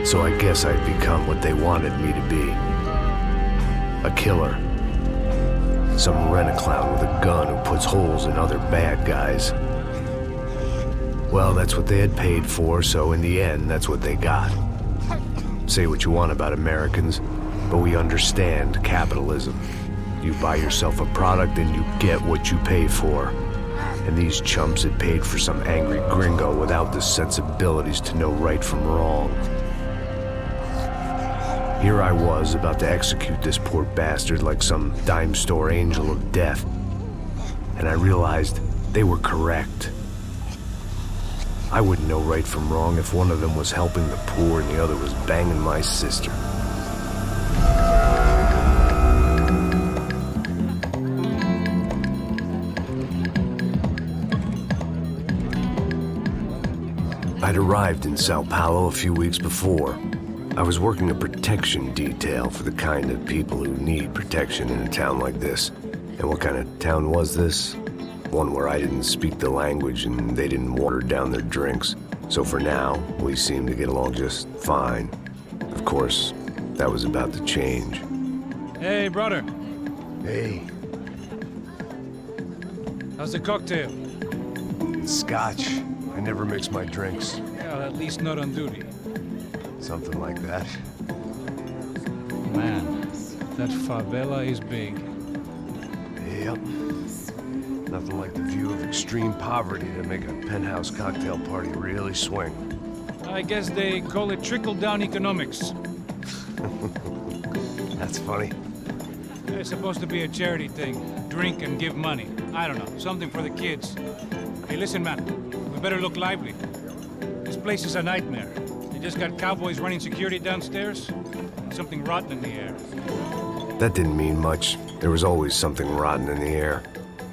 So I guess I'd become what they wanted me to be. A killer. Some rent-a-clown with a gun who puts holes in other bad guys. Well, that's what they had paid for, so in the end, that's what they got. Say what you want about Americans, but we understand capitalism. You buy yourself a product and you get what you pay for. And these chumps had paid for some angry gringo without the sensibilities to know right from wrong. Here I was, about to execute this poor bastard like some dime store angel of death. And I realized they were correct. I wouldn't know right from wrong if one of them was helping the poor and the other was banging my sister. I'd arrived in Sao Paulo a few weeks before. I was working a protection detail for the kind of people who need protection in a town like this. And what kind of town was this? One where I didn't speak the language and they didn't water down their drinks. So for now, we seemed to get along just fine. Of course, that was about to change. Hey, brother. Hey. How's the cocktail? It's scotch. I never mix my drinks. Well, at least not on duty. Something like that. Man, that favela is big. Yep. Nothing like the view of extreme poverty to make a penthouse cocktail party really swing. I guess they call it trickle-down economics. That's funny. It's supposed to be a charity thing. Drink and give money. I don't know, something for the kids. Hey, listen, man. We better look lively. This place is a nightmare. They just got cowboys running security downstairs. And something rotten in the air. That didn't mean much. There was always something rotten in the air.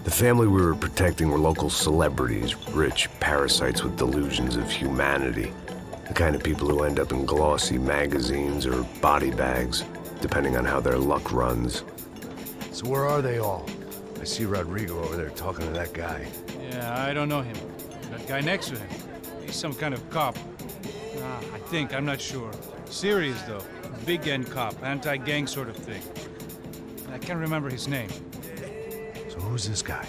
The family we were protecting were local celebrities, rich parasites with delusions of humanity. The kind of people who end up in glossy magazines or body bags, depending on how their luck runs. So where are they all? I see Rodrigo over there talking to that guy. Yeah, I don't know him. That guy next to him. He's some kind of cop. I think, I'm not sure. Serious, though. Big end cop, anti-gang sort of thing. I can't remember his name. So who's this guy?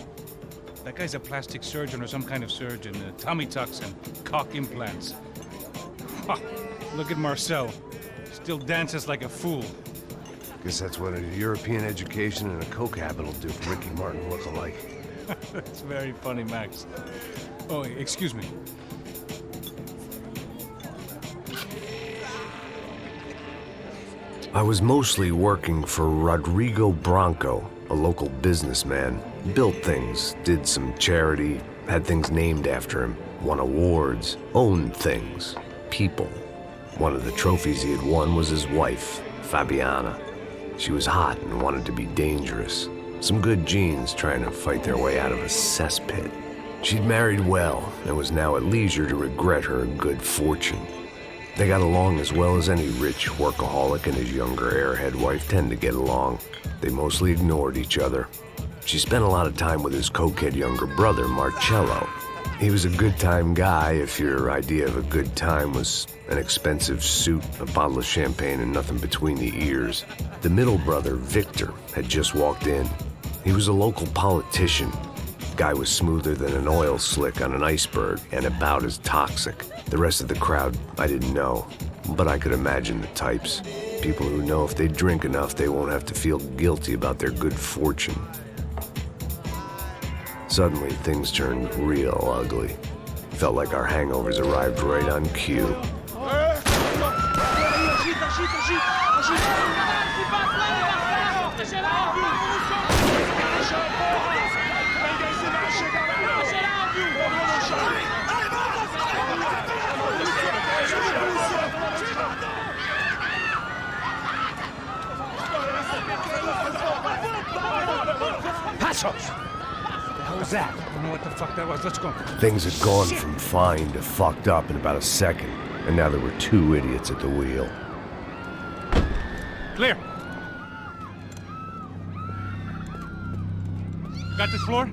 That guy's a plastic surgeon or some kind of surgeon. Tummy tucks and cock implants. Ha! Look at Marcel. Still dances like a fool. Guess that's what a European education and a coke habit will do for Ricky Martin look-alike. That's very funny, Max. Oh, excuse me. I was mostly working for Rodrigo Branco, a local businessman. Built things, did some charity, had things named after him, won awards, owned things, people. One of the trophies he had won was his wife, Fabiana. She was hot and wanted to be dangerous. Some good genes trying to fight their way out of a cesspit. She'd married well and was now at leisure to regret her good fortune. They got along as well as any rich workaholic and his younger airhead wife tend to get along. They mostly ignored each other. She spent a lot of time with his cokehead younger brother, Marcello. He was a good-time guy if your idea of a good time was an expensive suit, a bottle of champagne, and nothing between the ears. The middle brother, Victor, had just walked in. He was a local politician. Guy was smoother than an oil slick on an iceberg and about as toxic. The rest of the crowd, I didn't know, but I could imagine the types. People who know if they drink enough, they won't have to feel guilty about their good fortune. Suddenly, things turned real ugly. Felt like our hangovers arrived right on cue. Passos! What was that? I don't know what the fuck that was. Let's go. Things had gone from fine to fucked up in about a second, and now there were two idiots at the wheel. Clear. Got this floor?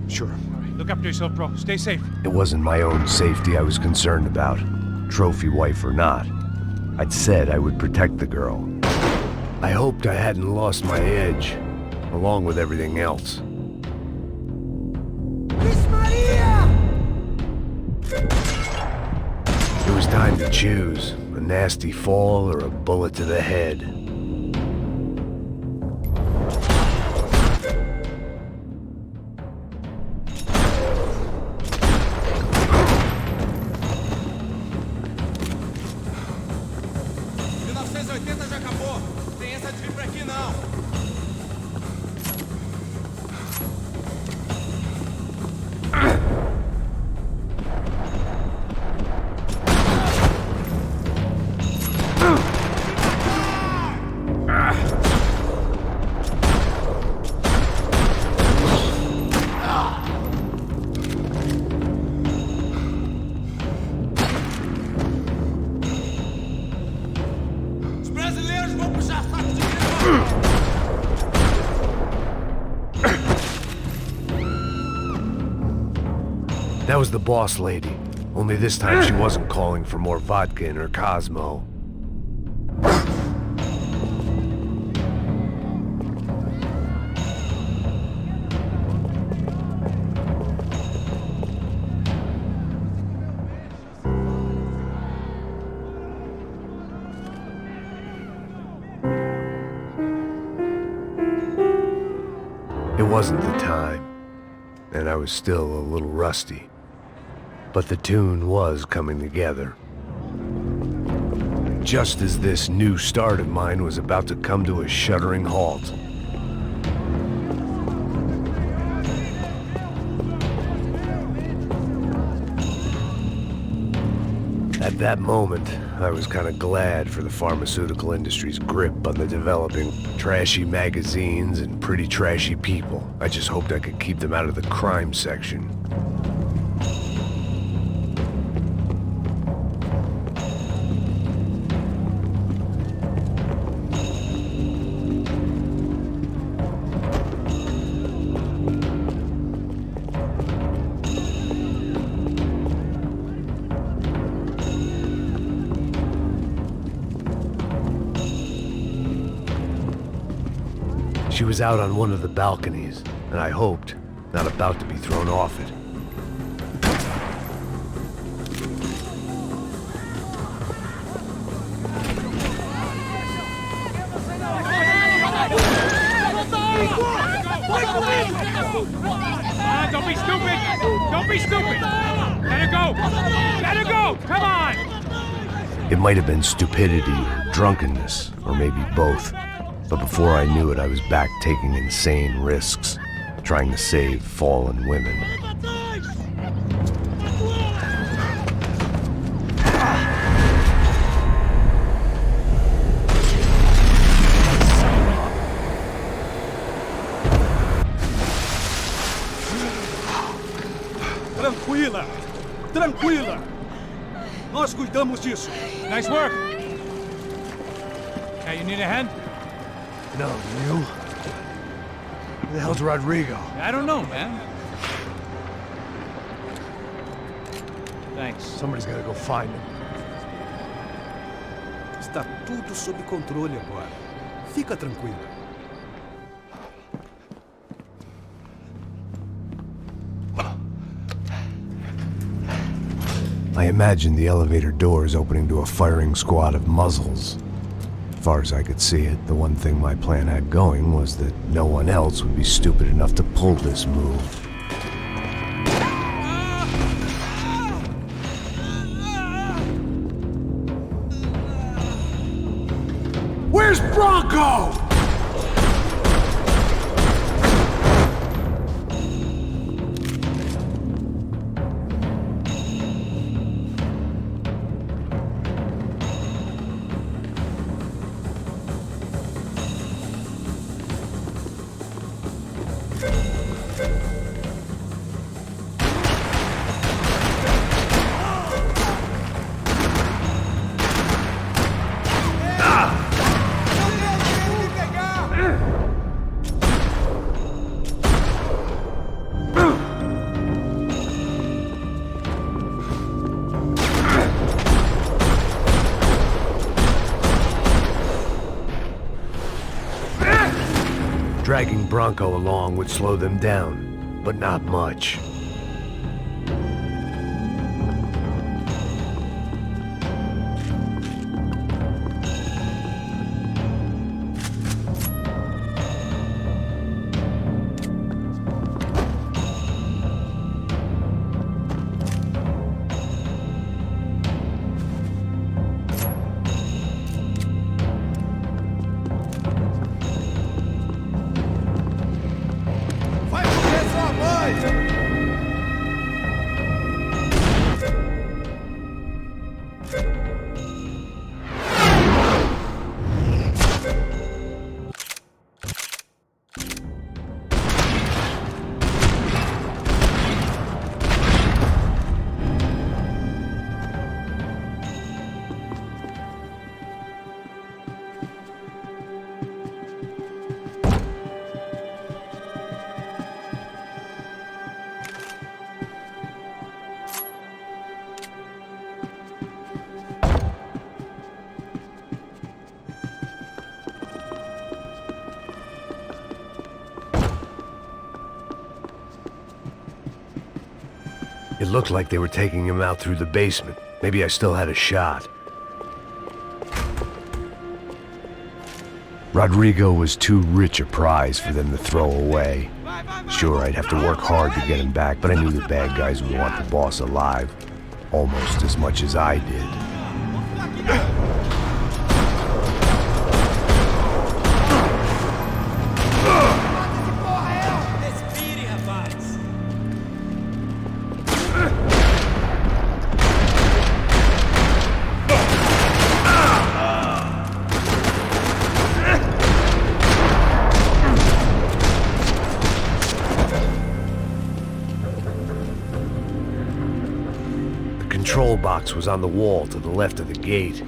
Sure. All right, look after yourself, bro. Stay safe. It wasn't my own safety I was concerned about, trophy wife or not. I'd said I would protect the girl. I hoped I hadn't lost my edge, along with everything else. It was time to choose, a nasty fall or a bullet to the head. That was the boss lady, only this time she wasn't calling for more vodka in her Cosmo. It wasn't the time, and I was still a little rusty. But the tune was coming together. Just as this new start of mine was about to come to a shuddering halt. At that moment, I was kind of glad for the pharmaceutical industry's grip on the developing trashy magazines and pretty trashy people. I just hoped I could keep them out of the crime section. She was out on one of the balconies, and I hoped, not about to be thrown off it. Don't be stupid! Don't be stupid! Let her go! Let her go! Come on! It might have been stupidity or drunkenness, or maybe both. But before I knew it, I was back taking insane risks, trying to save fallen women. Tranquila! Tranquila! Nós cuidamos disso. Nice work! Hey, you need a hand? No, you? Who the hell's Rodrigo? I don't know, man. Thanks. Somebody's gotta go find him. Está tudo sob controle agora. Fica tranquilo. I imagined the elevator doors opening to a firing squad of muzzles. As far as I could see it, the one thing my plan had going was that no one else would be stupid enough to pull this move. Where's Bronco? Dragging Bronco along would slow them down, but not much. It looked like they were taking him out through the basement. Maybe I still had a shot. Rodrigo was too rich a prize for them to throw away. Sure, I'd have to work hard to get him back, but I knew the bad guys would want the boss alive almost as much as I did. The control box was on the wall to the left of the gate.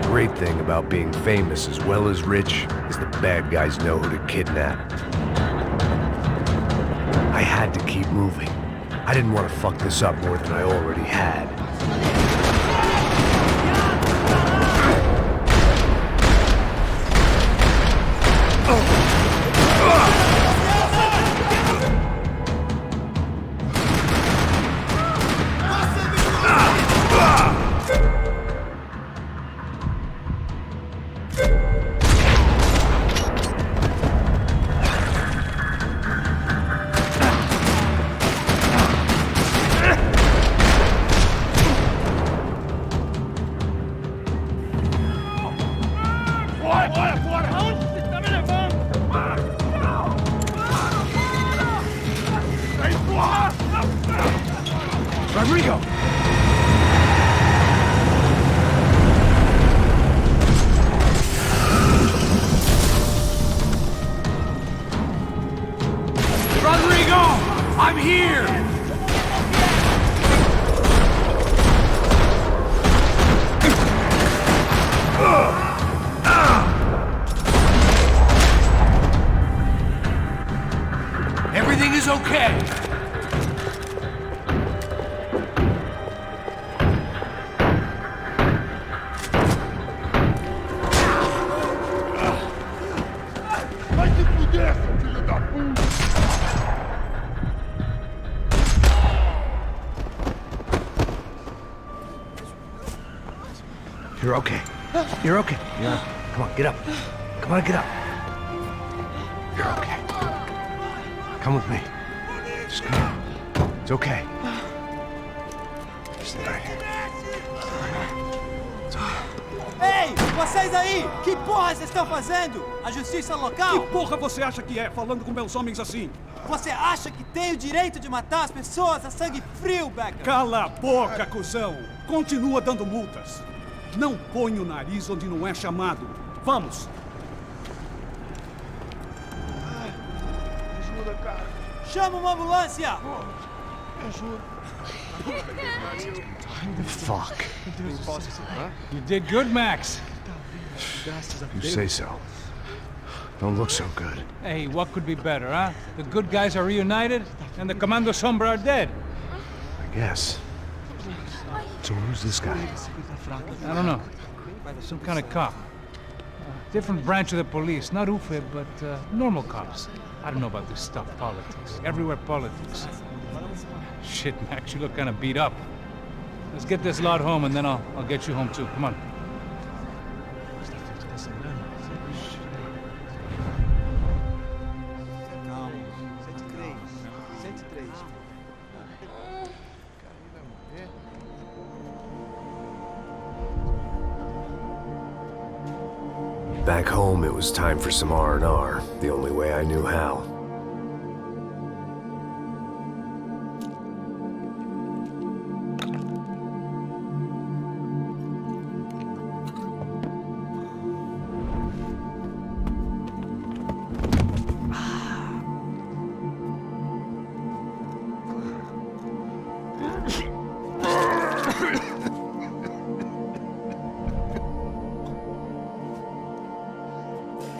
The great thing about being famous as well as rich is the bad guys know who to kidnap. I had to keep moving. I didn't want to fuck this up more than I already had. Rodrigo! Rodrigo! I'm here! Everything is okay. You're okay. You're okay. Come on, get up. Come on, get up. You're okay. Come with me. Just come on. It's okay. Stay right here. It's okay. Hey! Vocês aí, que porra vocês estão fazendo? A justiça local? Que porra você acha que é, falando com meus homens assim? Você acha que tem o direito de matar as pessoas a sangue frio, Becker? Cala a boca, cuzão! Continua dando multas. Não põe o nariz onde não é chamado. Vamos! Ajuda, cara. Chama uma ambulância! Me ajuda. Fuck. You did good, Max. You say so. Don't look so good. Hey, what could be better, huh? The good guys are reunited, and the Commando Sombra are dead. I guess. So who's this guy? I don't know. Some kind of cop. Different branch of the police. Not UFE, but normal cops. I don't know about this stuff, politics. Everywhere politics. Shit, Max, you look kind of beat up. Let's get this lot home, and then I'll get you home, too. Come on. Back home, it was time for some R&R, the only way I knew how.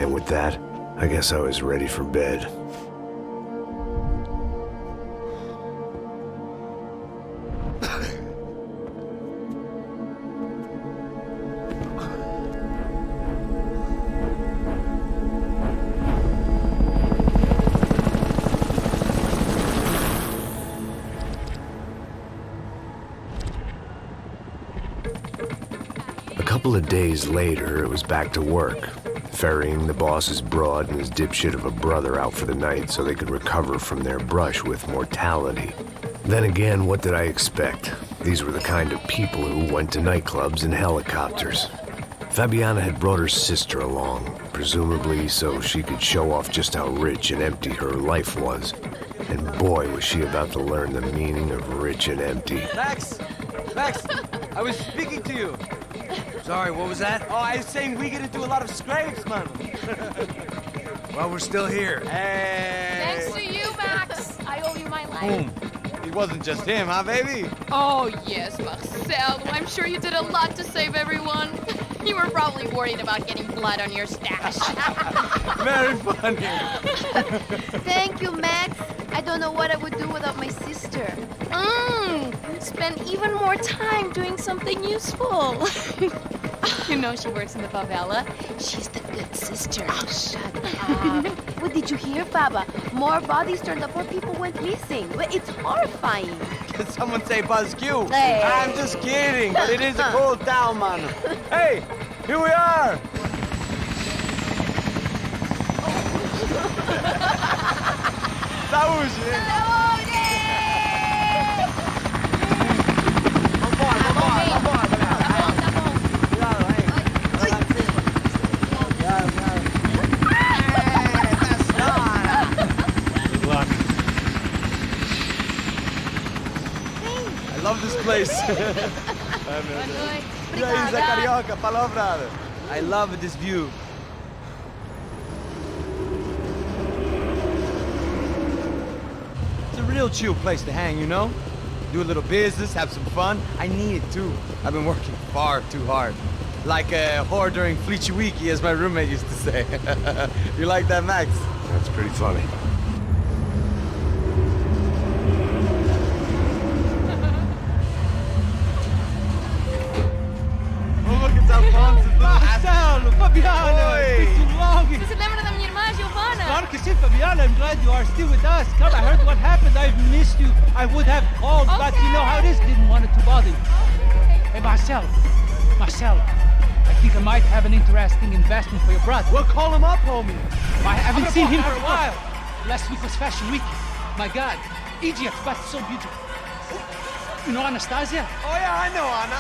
And with that, I guess I was ready for bed. A couple of days later, it was back to work. Ferrying the boss's broad and his dipshit of a brother out for the night so they could recover from their brush with mortality. Then again, what did I expect? These were the kind of people who went to nightclubs in helicopters. Fabiana had brought her sister along, presumably so she could show off just how rich and empty her life was. And boy, was she about to learn the meaning of rich and empty. Max! Max! I was speaking to you. Sorry, what was that? Oh, I was saying we gotta do a lot of scrapes, man. Well, we're still here. Hey! Thanks to you, Max. I owe you my life. It wasn't just him, huh, baby? Oh, yes, Marcel. I'm sure you did a lot to save everyone. You were probably worried about getting blood on your stash. Very funny. Thank you, Max. I don't know what I would do without my sister. Spend even more time doing something useful. You know she works in the favela. She's the good sister. Oh, shut up. What did you hear, Baba? More bodies turned up, more people went missing. It's horrifying. Did someone say Buzz Q? Hey. I'm just kidding, but it is a cool town, man. Hey, here we are. Saúde! I love this place. E aí, Zé Carioca, palavrada. I love this view. It's a real chill place to hang, you know? Do a little business, have some fun. I need it too. I've been working far too hard. Like a whore during Fleechy Weeky, as my roommate used to say. You like that, Max? That's pretty funny. Marcelo, Fabiana, it's been too long. Você se lembra da minha irmã, Giovanna? Claro que sim, Fabiana. I'm glad you are still with us. Come, I heard what happened. I've missed you. I would have called, but you know how it is. Didn't want it to bother you. Hey, Marcel, I think I might have an interesting investment for your brother. Well, call him up, homie. I haven't seen him for a while. Last week was Fashion Week. My God, Egypt, but so beautiful. You know Anastasia? Oh, yeah, I know, Anna.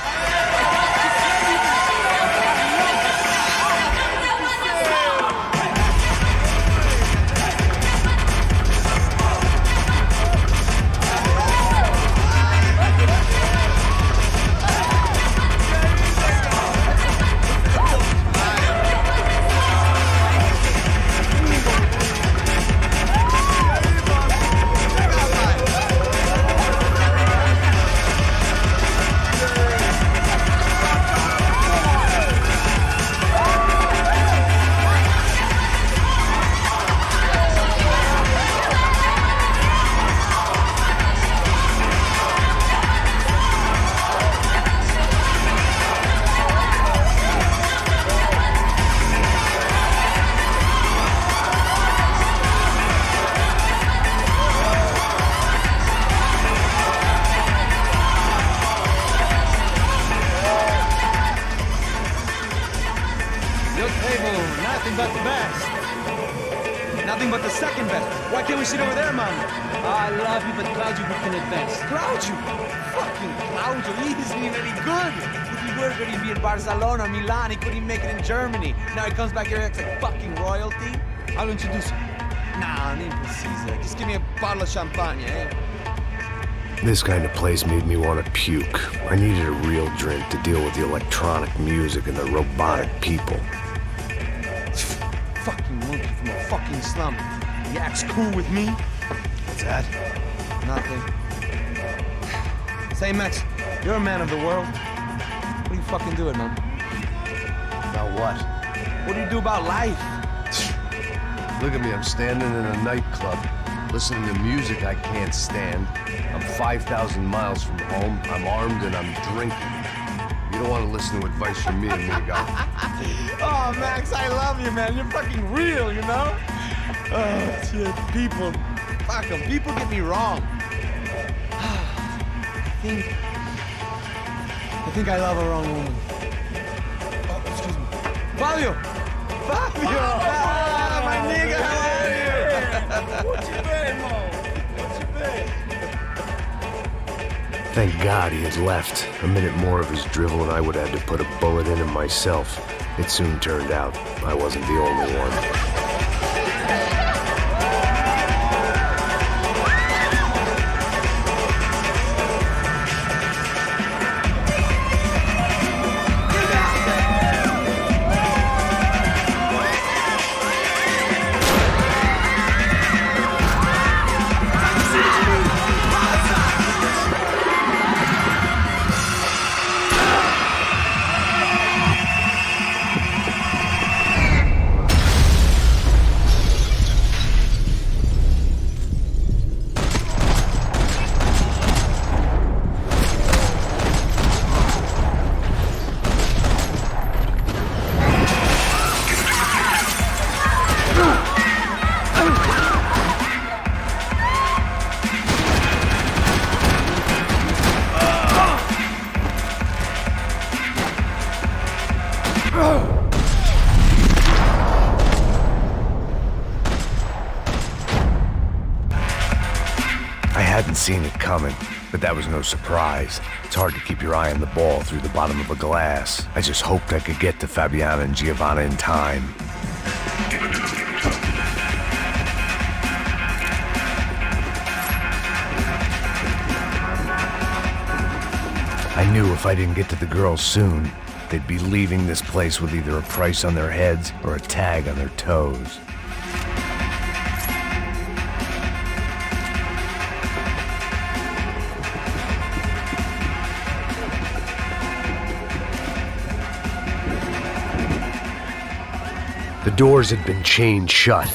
Nothing but the best. Nothing but the second best. Why can't we sit over there, man? I love you, but Claudio can advance. Claudio! Fucking Claudio, he isn't even any good. If he were good, he'd be in Barcelona, Milan, he couldn't make it in Germany. Now he comes back here and acts like fucking royalty. I'll introduce you. Nah, name precisa. Just give me a bottle of champagne, eh? This kind of place made me want to puke. I needed a real drink to deal with the electronic music and the robotic people. Fucking monkey from a fucking slum. He acts cool with me. What's that? Nothing. Say, Max, you're a man of the world. What are you fucking doing, man? About what? What do you do about life? Look at me, I'm standing in a nightclub, listening to music I can't stand. I'm 5,000 miles from home, I'm armed and I'm drinking. You don't want to listen to advice from me, amigo. Oh, Max, I love you, man. You're fucking real, you know? Oh, shit, people. Fuck them. People get me wrong. I think I love a wrong woman. Oh, excuse me. Fabio! Fabio! Ah, my nigga, how are you? What you been, Mo? What you been? Thank God he had left. A minute more of his drivel and I would have had to put a bullet in him myself. It soon turned out I wasn't the only one. I hadn't seen it coming, but that was no surprise. It's hard to keep your eye on the ball through the bottom of a glass. I just hoped I could get to Fabiana and Giovanna in time. I knew if I didn't get to the girls soon, they'd be leaving this place with either a price on their heads or a tag on their toes. The doors had been chained shut.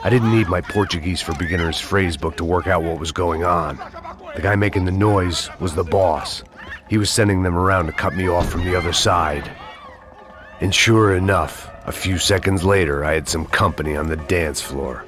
I didn't need my Portuguese for Beginners phrase book to work out what was going on. The guy making the noise was the boss. He was sending them around to cut me off from the other side. And sure enough, a few seconds later, I had some company on the dance floor.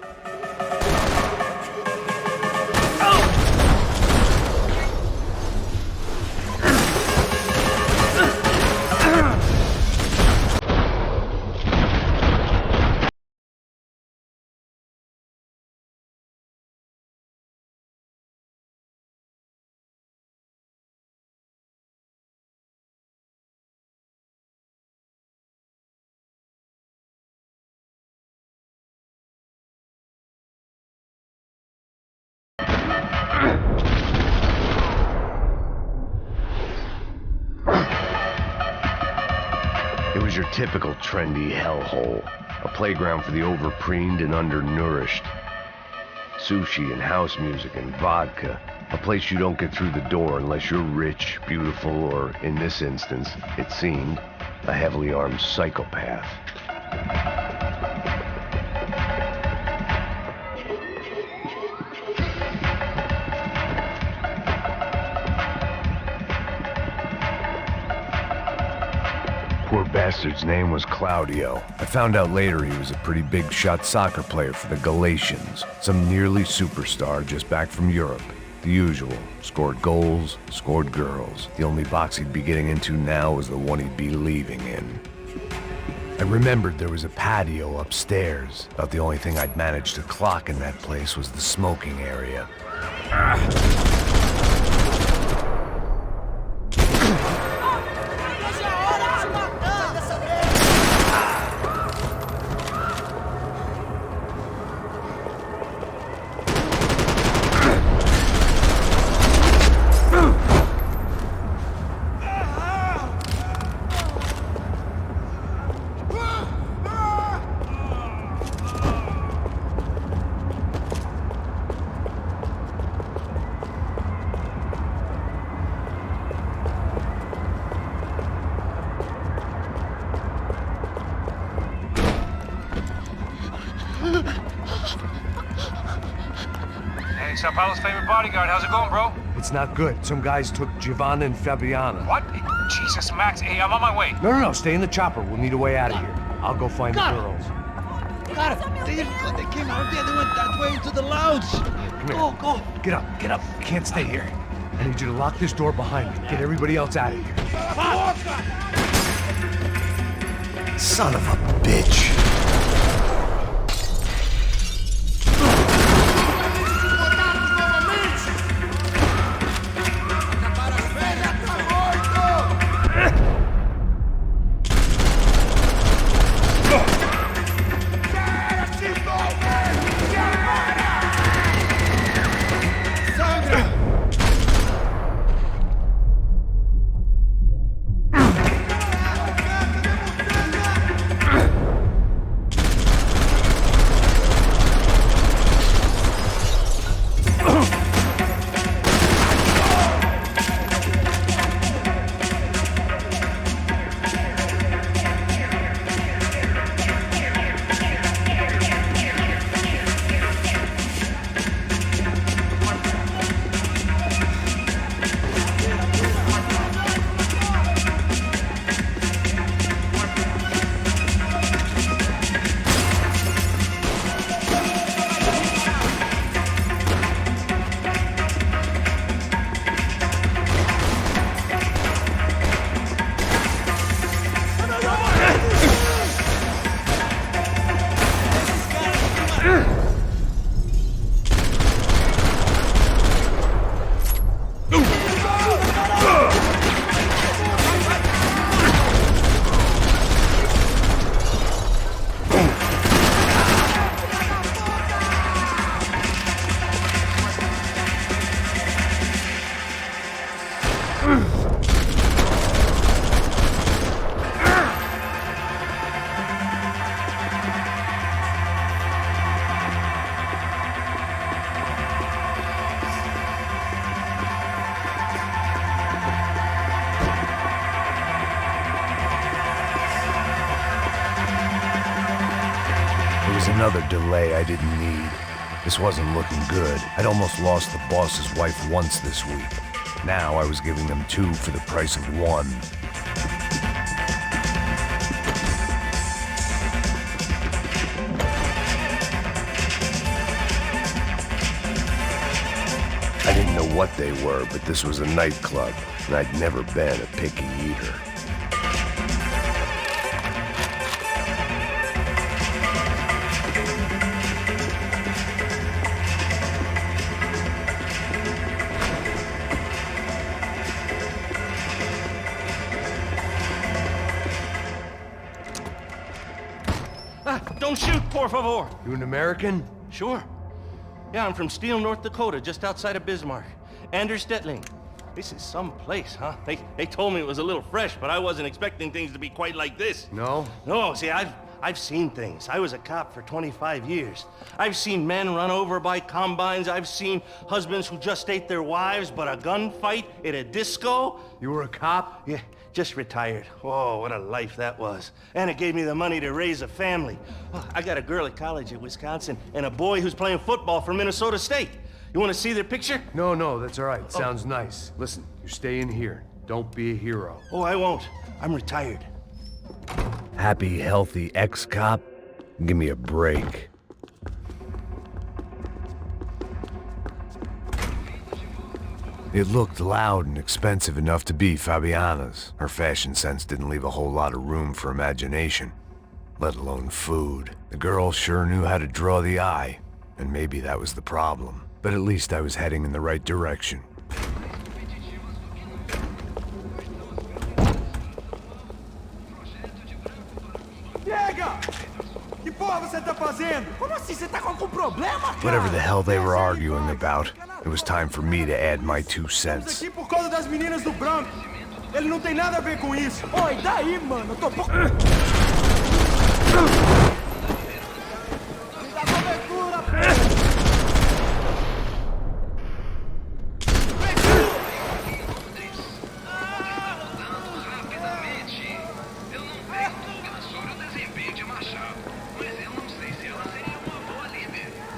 It was your typical trendy hellhole, a playground for the overpreened and undernourished. Sushi and house music and vodka, a place you don't get through the door unless you're rich, beautiful, or, in this instance, it seemed, a heavily armed psychopath. Poor bastard's name was Claudio. I found out later he was a pretty big shot soccer player for the Galatians, some nearly superstar just back from Europe. The usual. Scored goals, scored girls. The only box he'd be getting into now was the one he'd be leaving in. I remembered there was a patio upstairs. About the only thing I'd managed to clock in that place was the smoking area. Hey, Sao Paulo's favorite bodyguard. How's it going, bro? It's not good. Some guys took Giovanna and Fabiana. What? Jesus, Max. Hey, I'm on my way. No. Stay in the chopper. We'll need a way out of here. I'll go find the girls. Cara, they came out there. They went that way into the lounge. Come here. Go. Get up. You can't stay here. I need you to lock this door behind me. Get everybody else out of here. Son of a bitch. Another delay I didn't need. This wasn't looking good. I'd almost lost the boss's wife once this week. Now I was giving them two for the price of one. I didn't know what they were, but this was a nightclub, and I'd never been a picky eater. Don't shoot, por favor. You an American? Sure. Yeah, I'm from Steele, North Dakota, just outside of Bismarck. Anders Stetling. This is some place, huh? They told me it was a little fresh, but I wasn't expecting things to be quite like this. No? No, see, I've seen things. I was a cop for 25 years. I've seen men run over by combines. I've seen husbands who just ate their wives, but a gunfight at a disco. You were a cop? Yeah, just retired. Oh, what a life that was. And it gave me the money to raise a family. Oh, I got a girl at college at Wisconsin and a boy who's playing football for Minnesota State. You want to see their picture? No, that's all right. Sounds nice. Listen, you're staying here. Don't be a hero. Oh, I won't. I'm retired. Happy, healthy ex-cop? Give me a break. It looked loud and expensive enough to be Fabiana's. Her fashion sense didn't leave a whole lot of room for imagination. let alone food. The girl sure knew how to draw the eye, and maybe that was the problem. But at least I was heading in the right direction. Chega! Que porra você tá fazendo? Como assim? Você tá com algum problema, cara? Whatever the hell they were arguing about, it was time for me to add my 2 cents. Aqui por causa das meninas do branco. Ele não tem nada a ver com isso. Oi, daí, mano? Eu tô... Me dá cobertura,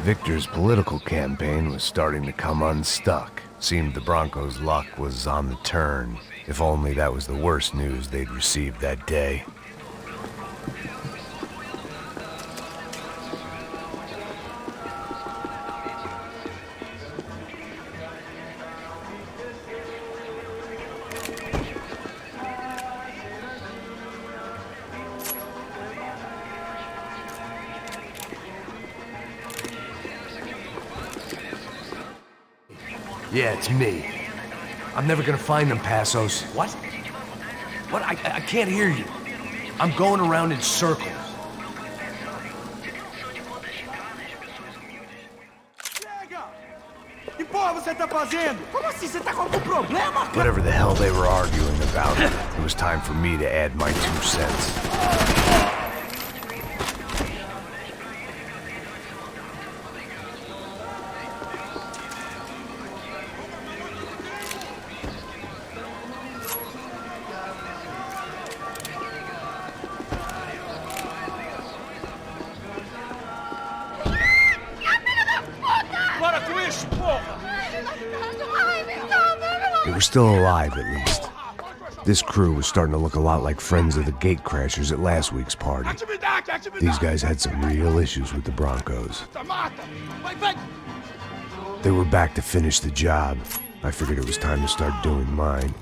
Victor's political campaign was starting to come unstuck. Seemed the Broncos' luck was on the turn. If only that was the worst news they'd received that day. Yeah, it's me. I'm never gonna find them, Passos. What? What? I can't hear you. I'm going around in circles. Chega! Que porra você tá fazendo? Como assim? Você tá com algum problema, cara? Whatever the hell they were arguing about, it was time for me to add my 2 cents. They were still alive, at least. This crew was starting to look a lot like friends of the gatecrashers at last week's party. These guys had some real issues with the Broncos. They were back to finish the job. I figured it was time to start doing mine.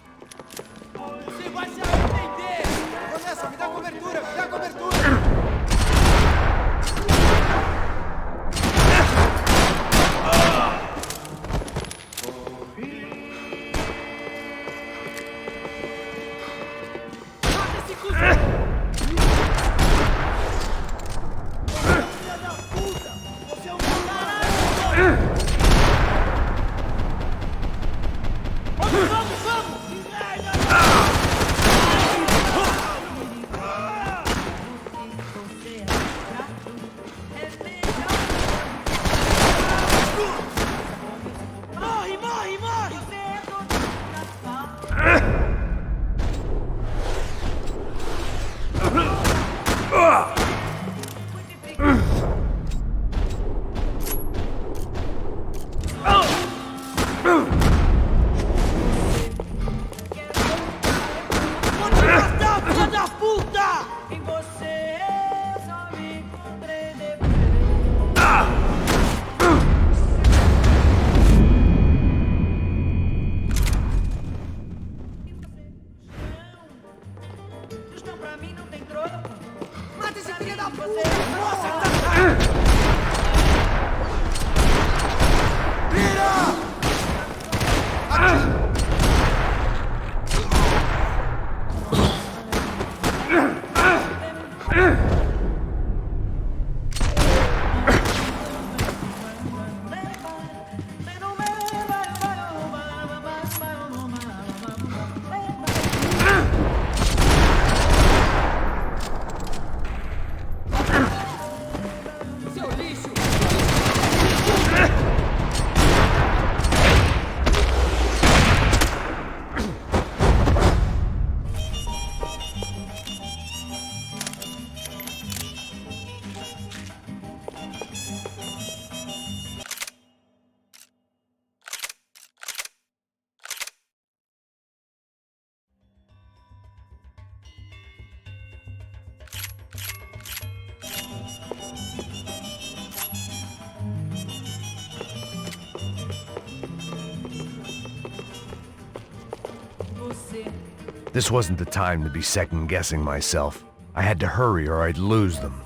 This wasn't the time to be second-guessing myself. I had to hurry or I'd lose them.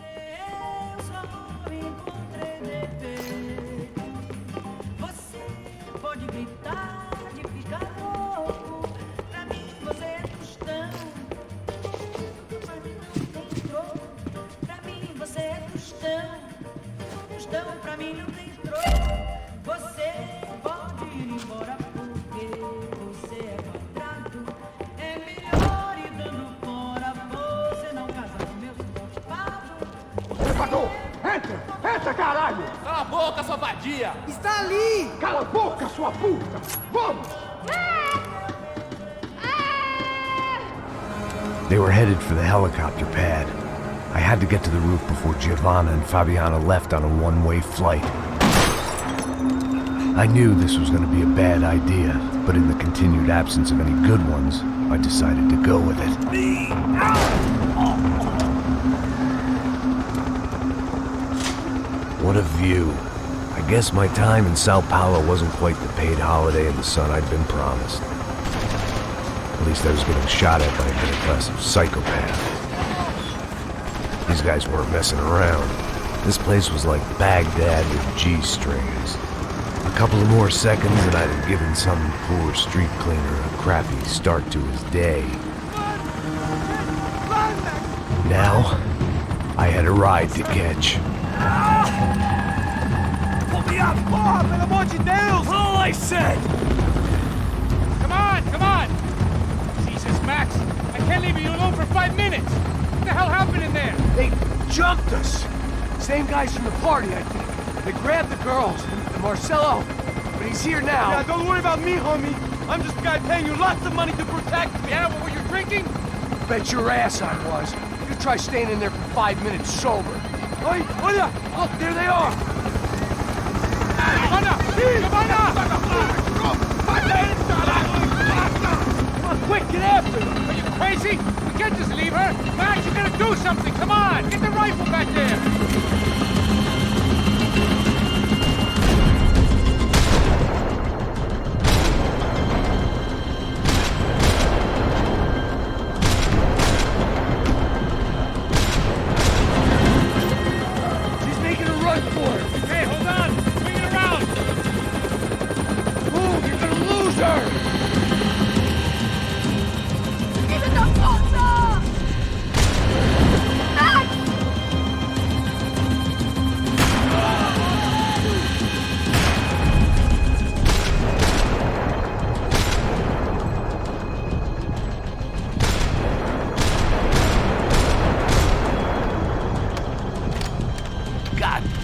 Entra, caralho! Cala a boca, sua vadia! Está ali! Cala a boca, sua puta! Vamos! They were headed for the helicopter pad. I had to get to the roof before Giovanna and Fabiana left on a one-way flight. I knew this was going to be a bad idea, but in the continued absence of any good ones, I decided to go with it. What a view. I guess my time in Sao Paulo wasn't quite the paid holiday in the sun I'd been promised. At least I was getting shot at by a middle-class psychopath. These guys weren't messing around. This place was like Baghdad with G-strings. A couple of more seconds and I'd have given some poor street cleaner a crappy start to his day. Now, I had a ride to catch. Pull me up! Porra, pelo amor de Deus! All I said! Come on! Jesus, Max, I can't leave you alone for 5 minutes! What the hell happened in there? They jumped us. Same guys from the party, I think. They grabbed the girls, and Marcelo, but he's here now. Yeah, don't worry about me, homie. I'm just a guy paying you lots of money to protect me. Yeah, what were you drinking? Bet your ass I was. You try staying in there for 5 minutes sober. Oi, olha! Look, there they are! Giovanna! Come on, quick, get after them! Are you crazy? We can't just leave her! Max, you gotta do something! Come on! Get the rifle back there!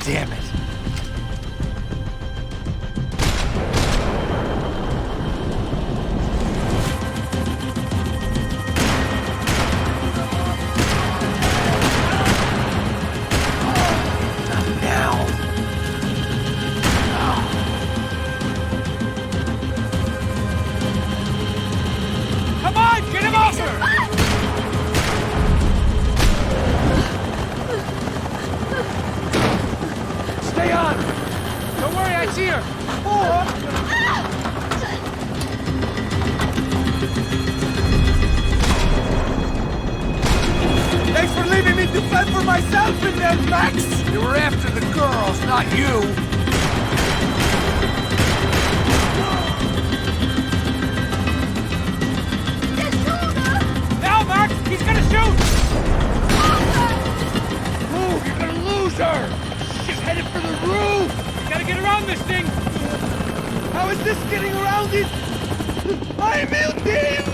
Damn it. Come on! Get him over! Stay on! Don't worry, I see her! Thanks for leaving me to fend for myself in there, Max! They were after the girls, not you! Now, Max! He's gonna shoot! Move, you're gonna lose her! She's headed for the roof! Gotta get around this thing! How is this getting around it? Ai, meu Deus!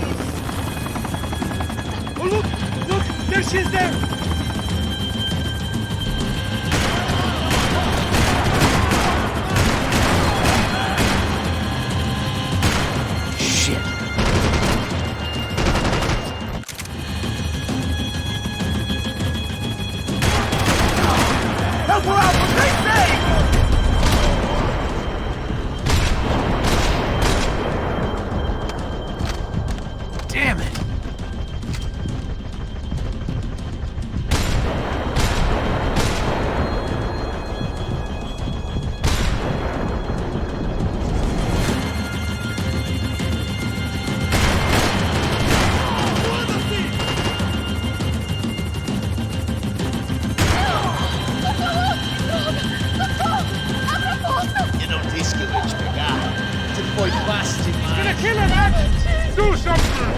Oh, look! There she is there! Shit! Help her out, for Christ's sake! Damn it! Do something!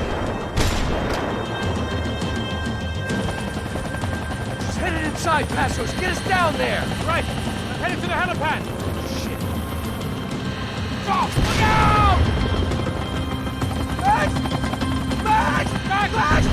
She's headed inside, Passos. Get us down there! Right! Headed to the helipad! Shit. Oh, look out! Max! Max! Max! Max!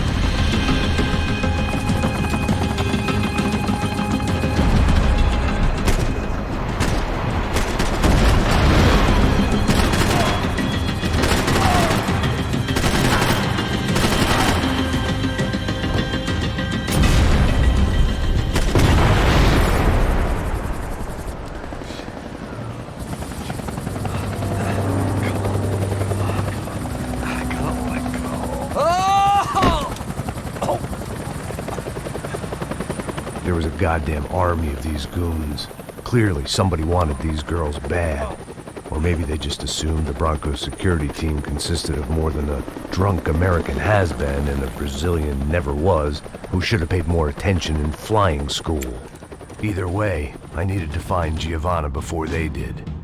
There was a goddamn army of these goons. Clearly, somebody wanted these girls bad. Or maybe they just assumed the Broncos security team consisted of more than a drunk American has-been and a Brazilian never-was who should have paid more attention in flying school. Either way, I needed to find Giovanna before they did.